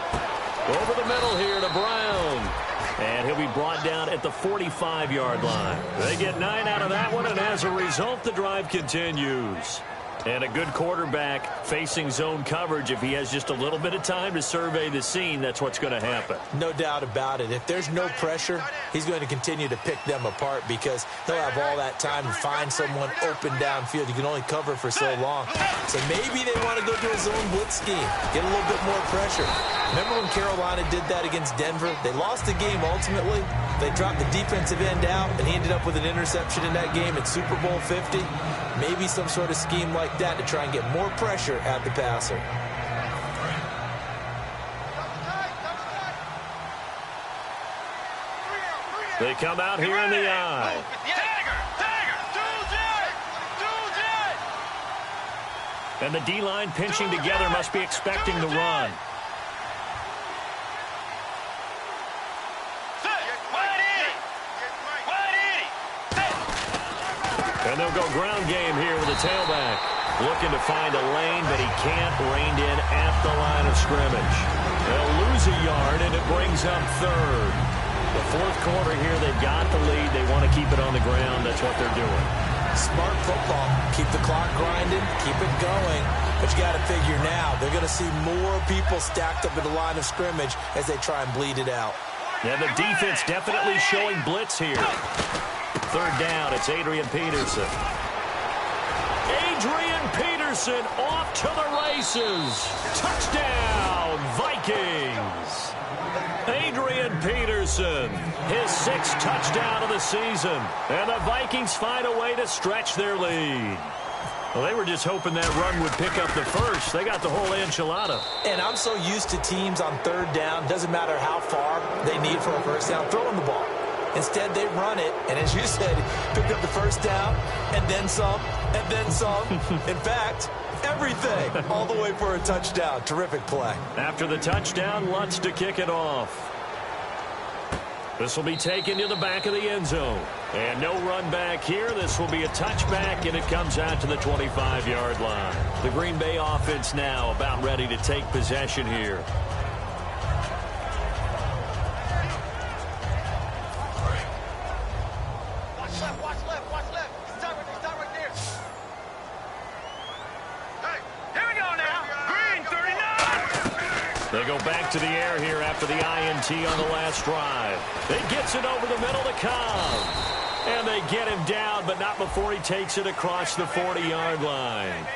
Over the middle here to Brown. And he'll be brought down at the 45-yard line. They get 9 out of that one, and as a result, the drive continues. And a good quarterback facing zone coverage, if he has just a little bit of time to survey the scene, that's what's going to happen. No doubt about it. If there's no pressure, he's going to continue to pick them apart because he'll have all that time to find someone open downfield. You can only cover for so long. So maybe they want to go to a zone blitz scheme, get a little bit more pressure. Remember when Carolina did that against Denver? They lost the game ultimately. They dropped the defensive end out, and he ended up with an interception in that game at Super Bowl 50. Maybe some sort of scheme like that to try and get more pressure at the passer. They come out here in the eye. And the D-line pinching together must be expecting the run. And they'll go ground game here with a tailback. Looking to find a lane, but he can't. Reined in at the line of scrimmage. They'll lose a yard, and it brings up third. The fourth quarter here, they've got the lead. They want to keep it on the ground. That's what they're doing. Smart football. Keep the clock grinding. Keep it going. But you got to figure now, they're going to see more people stacked up at the line of scrimmage as they try and bleed it out. And the defense definitely showing blitz here. Third down, it's Adrian Peterson. Adrian Peterson off to the races. Touchdown, Vikings. Adrian Peterson, his 6th touchdown of the season. And the Vikings find a way to stretch their lead. Well, they were just hoping that run would pick up the first. They got the whole enchilada. And I'm so used to teams on third down, doesn't matter how far they need for a first down, throwing the ball. Instead, they run it, and as you said, pick up the first down, and then some, and then some. In fact, everything, all the way for a touchdown. Terrific play. After the touchdown, Lutz to kick it off. This will be taken to the back of the end zone. And no run back here. This will be a touchback, and it comes out to the 25-yard line. The Green Bay offense now about ready to take possession here. They go back to the air here after the INT on the last drive. It gets it over the middle to Cobb. And they get him down, but not before he takes it across the 40-yard line.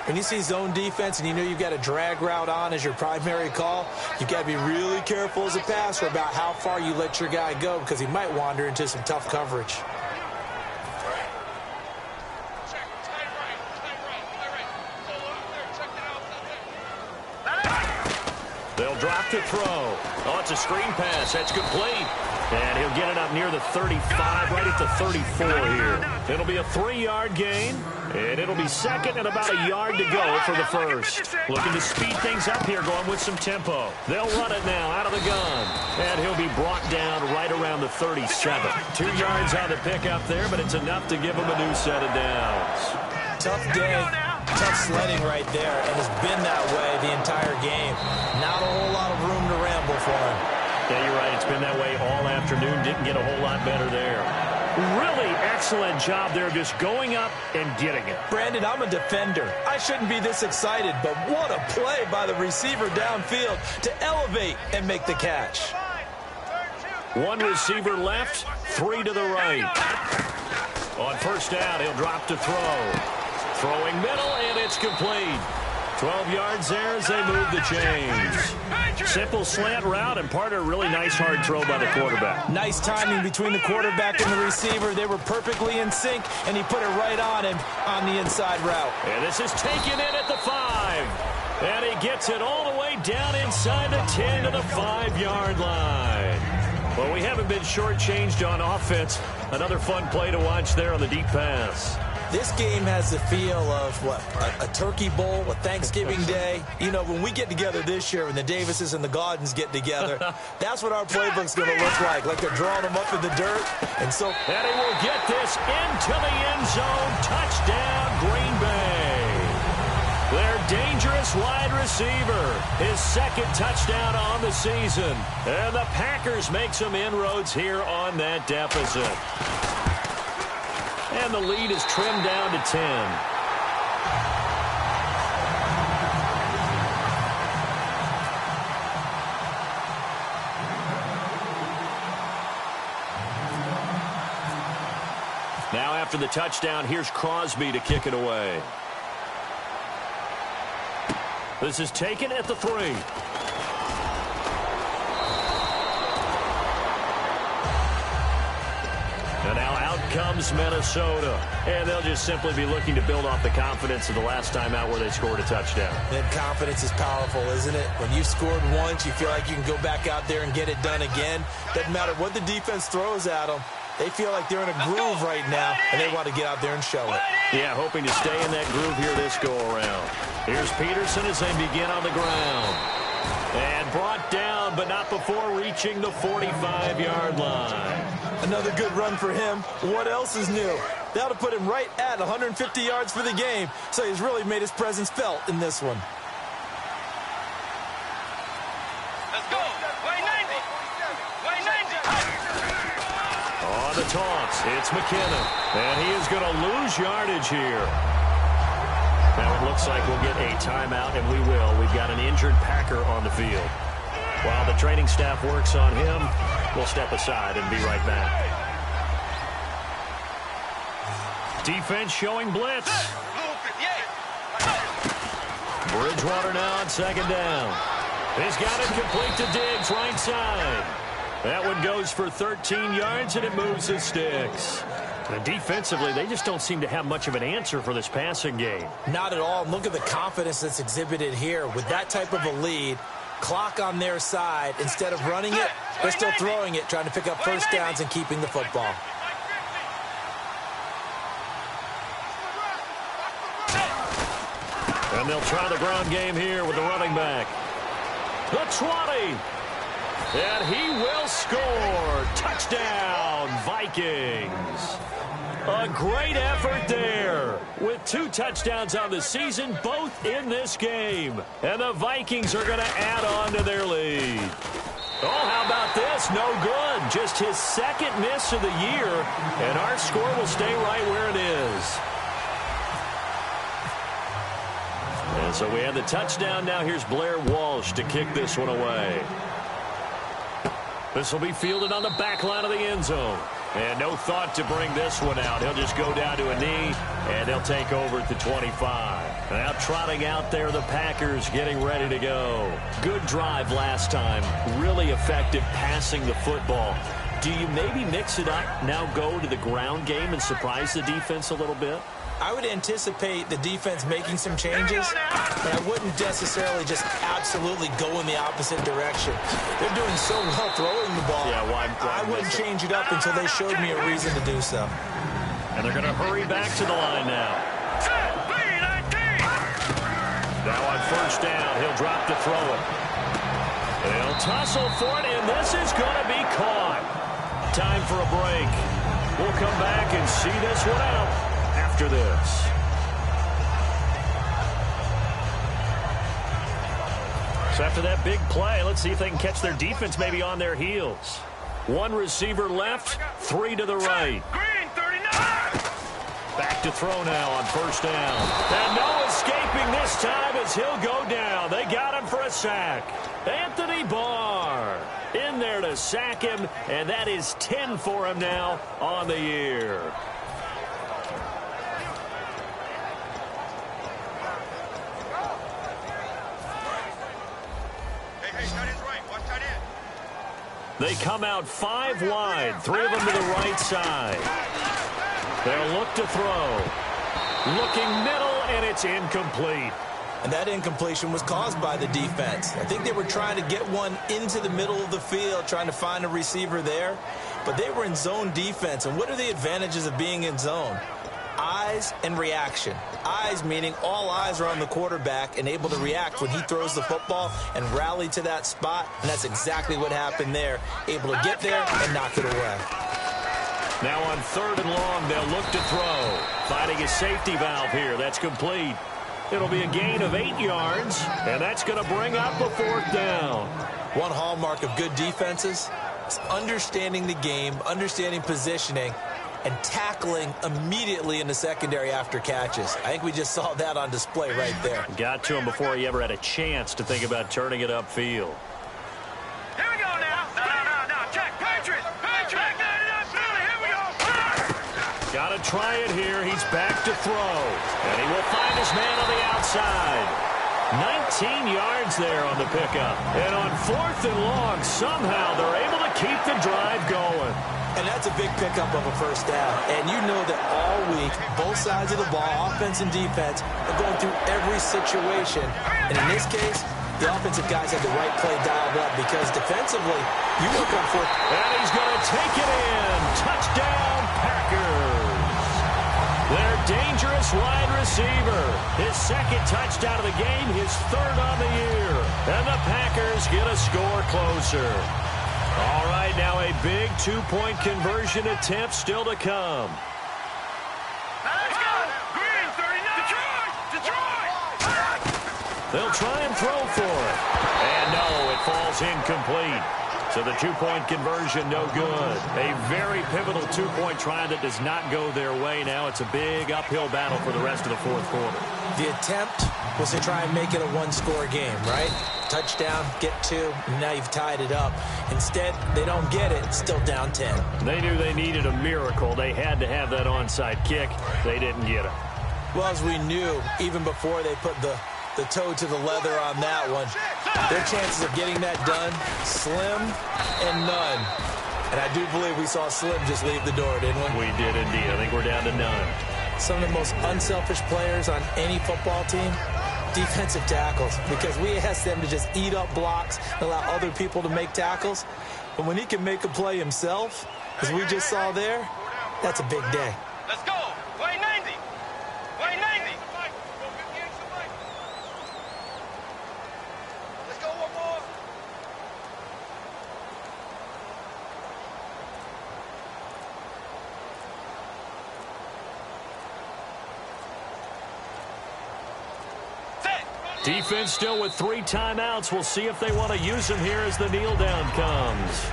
When you see zone defense and you know you've got a drag route on as your primary call, you've got to be really careful as a passer about how far you let your guy go because he might wander into some tough coverage. They'll drop to throw. Oh, it's a screen pass. That's complete. And he'll get it up near the 35, right at the 34 here. It'll be a 3-yard gain, and it'll be second and about a yard to go for the first. Looking to speed things up here, going with some tempo. They'll run it now out of the gun, and he'll be brought down right around the 37. 2 yards on the pickup there, but it's enough to give him a new set of downs. Tough day. Tough sledding right there, and it's been that way the entire game. Not a whole lot of room to ramble for him. Yeah, you're right. It's been that way all afternoon. Didn't get a whole lot better there. Really excellent job there just going up and getting it. Brandon, I'm a defender. I shouldn't be this excited, but what a play by the receiver downfield to elevate and make the catch. 1 receiver left, 3 to the right. On first down, he'll drop to throw. Throwing middle, and it's complete. 12 yards there as they move the chains. Simple slant route, and part of a really nice hard throw by the quarterback. Nice timing between the quarterback and the receiver. They were perfectly in sync, and he put it right on him on the inside route. And this is taken in at the 5. And he gets it all the way down inside the 10 to the 5-yard line. Well, we haven't been shortchanged on offense. Another fun play to watch there on the deep pass. This game has the feel of, what, a turkey bowl, a Thanksgiving day. You know, when we get together this year, when the Davises and the Gaudens get together, that's what our playbook's going to look like they're drawing them up in the dirt. And so, and he will get this into the end zone. Touchdown, Green Bay. Their dangerous wide receiver, his 2nd touchdown on the season. And the Packers make some inroads here on that deficit. And the lead is trimmed down to 10. Now after the touchdown, here's Crosby to kick it away. This is taken at the 3. And now out comes Minnesota. And they'll just simply be looking to build off the confidence of the last time out where they scored a touchdown. And confidence is powerful, isn't it? When you've scored once, you feel like you can go back out there and get it done again. Doesn't matter what the defense throws at them. They feel like they're in a groove right now, and they want to get out there and show it. Yeah, hoping to stay in that groove here this go-around. Here's Peterson as they begin on the ground. And brought down, but not before reaching the 45-yard line. Another good run for him. What else is new? That'll put him right at 150 yards for the game, so he's really made his presence felt in this one. Let's go. Way 90. Way 90. On the toss, it's McKinnon. And he is going to lose yardage here. Now it looks like we'll get a timeout, and we will. We've got an injured Packer on the field. While the training staff works on him, we'll step aside and be right back. Defense showing blitz. Bridgewater now on second down. He's got it complete to Diggs, right side. That one goes for 13 yards, and it moves the sticks. And defensively, they just don't seem to have much of an answer for this passing game. Not at all. Look at the confidence that's exhibited here. With that type of a lead, clock on their side, instead of running it, they're still throwing it, trying to pick up first downs and keeping the football. And they'll try the ground game here with the running back. The 20. And he will score. Touchdown, Vikings. A great effort there. With 2 touchdowns on the season, both in this game. And the Vikings are going to add on to their lead. Oh, how about this? No good. Just his second miss of the year. And our score will stay right where it is. And so we have the touchdown. Now here's Blair Walsh to kick this one away. This will be fielded on the back line of the end zone. And no thought to bring this one out. He'll just go down to a knee, and they'll take over at the 25. Now trotting out there, the Packers getting ready to go. Good drive last time. Really effective passing the football. Do you maybe mix it up, now go to the ground game and surprise the defense a little bit? I would anticipate the defense making some changes, but I wouldn't necessarily just absolutely go in the opposite direction. They're doing so well throwing the ball. Yeah, why I wouldn't change it up until they showed me a reason to do so. And they're going to hurry back to the line now. Now on first down, he'll drop to throw it. They'll tussle for it, and this is going to be caught. Time for a break. We'll come back and see this one out after this. So after that big play, let's see if they can catch their defense maybe on their heels. 1 receiver left, 3 to the right. Green 39. Back to throw now on first down. And no escaping this time as he'll go down. They got him for a sack. Anthony Barr in there to sack him, and that is 10 for him now on the year. They come out 5 wide, 3 of them to the right side. They'll look to throw. Looking middle, and it's incomplete. And that incompletion was caused by the defense. I think they were trying to get one into the middle of the field, trying to find a receiver there. But they were in zone defense. And what are the advantages of being in zone? Eyes and reaction. Eyes meaning all eyes are on the quarterback and able to react when he throws the football and rally to that spot. And that's exactly what happened there. Able to get there and knock it away. Now on 3rd and long, they'll look to throw. Finding a safety valve here. That's complete. It'll be a gain of 8 yards, and that's going to bring up a 4th down. One hallmark of good defenses is understanding the game, understanding positioning, and tackling immediately in the secondary after catches. I think we just saw that on display right there. Got to him before he ever had a chance to think about turning it upfield. Here we go now. No. Check. Patriot. Here we go. Got to try it here. He's back to throw. And he will find his man on the outside. 19 yards there on the pickup. And on 4th and long, somehow they're able to keep the drive going. And that's a big pickup of a first down. And you know that all week, both sides of the ball, offense and defense, are going through every situation. And in this case, the offensive guys had the right play dialed up because defensively, you look on 4th. And he's going to take it in. Touchdown, Packers. Their dangerous wide receiver. His 2nd touchdown of the game, his 3rd on the year. And the Packers get a score closer. All right, now a big 2-point conversion attempt still to come. Let's go! Green 39! Detroit! They'll try and throw for it. And no, it falls incomplete. So the 2-point conversion, no good. A very pivotal 2-point try that does not go their way. Now it's a big uphill battle for the rest of the 4th quarter. The attempt was to try and make it a one-score game, right? Touchdown, get 2, and now you've tied it up. Instead, they don't get it, it's still down 10. They knew they needed a miracle. They had to have that onside kick. They didn't get it. Well, as we knew, even before they put the toe to the leather on that one, their chances of getting that done, slim and none. And I do believe we saw Slim just leave the door, didn't we? We did indeed. I think we're down to none. Some of the most unselfish players on any football team, defensive tackles, because we ask them to just eat up blocks and allow other people to make tackles. But when he can make a play himself, as we just saw there, that's a big day. Let's go! Play 90! Play 90! Let's go one more! Defense still with 3 timeouts. We'll see if they want to use them here as the kneel down comes.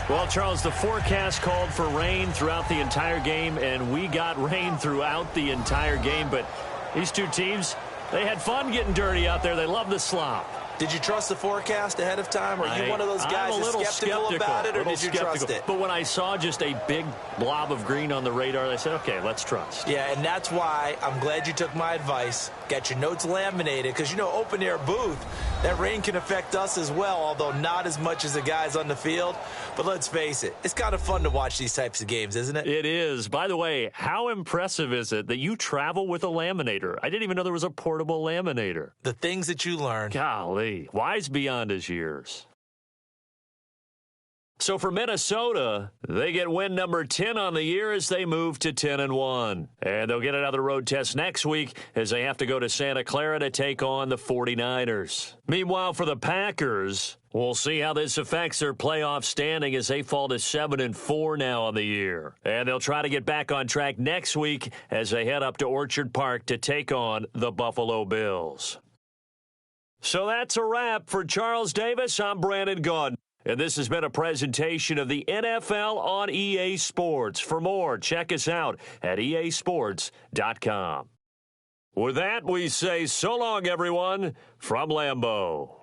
Well, Charles, the forecast called for rain throughout the entire game, and we got rain throughout the entire game. But these two teams, they had fun getting dirty out there. They love the slop. Did you trust the forecast ahead of time? Are you one of those guys that's skeptical about it, or did you trust it? But when I saw just a big blob of green on the radar, I said, okay, let's trust. Yeah, and that's why I'm glad you took my advice. Got your notes laminated, because, you know, open-air booth, that rain can affect us as well, although not as much as the guys on the field. But let's face it, it's kind of fun to watch these types of games, isn't it? It is. By the way, how impressive is it that you travel with a laminator? I didn't even know there was a portable laminator. The things that you learn. Golly, wise beyond his years. So for Minnesota, they get win number 10 on the year as they move to 10-1. And they'll get another road test next week as they have to go to Santa Clara to take on the 49ers. Meanwhile, for the Packers, we'll see how this affects their playoff standing as they fall to 7-4 now on the year. And they'll try to get back on track next week as they head up to Orchard Park to take on the Buffalo Bills. So that's a wrap. For Charles Davis, I'm Brandon Gaudin. And this has been a presentation of the NFL on EA Sports. For more, check us out at easports.com. With that, we say so long, everyone, from Lambeau.